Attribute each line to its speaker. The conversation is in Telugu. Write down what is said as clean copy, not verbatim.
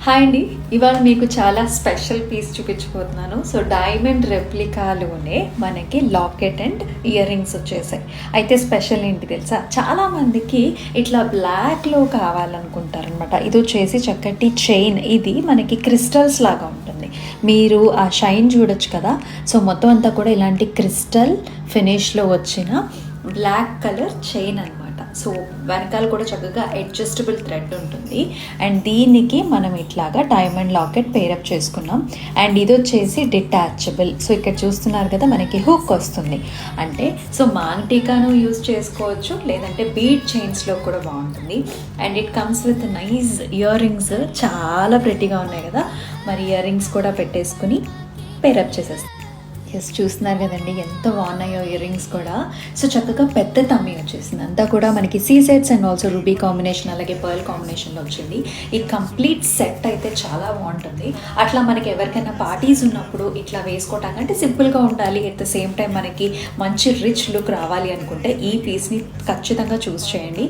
Speaker 1: హాయ్ అండి. ఇవాళ మీకు చాలా స్పెషల్ పీస్ చూపించబోతున్నాను. సో డైమండ్ రెప్లికాలోనే మనకి లాకెట్ అండ్ ఇయర్ రింగ్స్ వచ్చేసాయి. అయితే స్పెషల్ ఏంటి తెలుసా, చాలామందికి ఇట్లా బ్లాక్లో కావాలనుకుంటారనమాట. ఇది వచ్చేసి చక్కటి చైన్. ఇది మనకి క్రిస్టల్స్ లాగా ఉంటుంది. మీరు ఆ షైన్ చూడొచ్చు కదా. సో మొత్తం అంతా కూడా ఇలాంటి క్రిస్టల్ ఫినిష్లో వచ్చిన బ్లాక్ కలర్ చైన్ అనమాట. సో వెనకాల కూడా చక్కగా అడ్జస్టబుల్ థ్రెడ్ ఉంటుంది. అండ్ దీనికి మనం ఇట్లాగా డైమండ్ లాకెట్ పేరప్ చేసుకున్నాం. అండ్ ఇది వచ్చేసి డిటాచబుల్. సో ఇక్కడ చూస్తున్నారు కదా, మనకి హుక్ వస్తుంది. అంటే సో మాంగ్టీకాను యూజ్ చేసుకోవచ్చు, లేదంటే బీడ్ చైన్స్లో కూడా బాగుంటుంది. And it comes with nice ear rings. చాలా ప్రెట్టీగా ఉన్నాయి కదా. మరి ఇయర్ రింగ్స్ కూడా పెట్టేసుకుని పేరప్ చేసేస్తాం. ఎస్, చూస్తున్నారు కదండి ఎంత బాగున్నాయో ఇయర్ రింగ్స్ కూడా. సో చక్కగా పెద్ద తమ్మి వచ్చేసింది. అంతా కూడా మనకి C sets and also ruby combination, అలాగే పర్ల్ కాంబినేషన్లో వచ్చింది. ఈ కంప్లీట్ సెట్ అయితే చాలా బాగుంటుంది. అట్లా మనకి ఎవరికైనా పార్టీస్ ఉన్నప్పుడు ఇట్లా వేసుకోవటానికి, అంటే సింపుల్గా ఉండాలి, ఎట్ ద సేమ్ టైం మనకి మంచి రిచ్ లుక్ రావాలి అనుకుంటే ఈ పీస్ని ఖచ్చితంగా చూస్ చేయండి.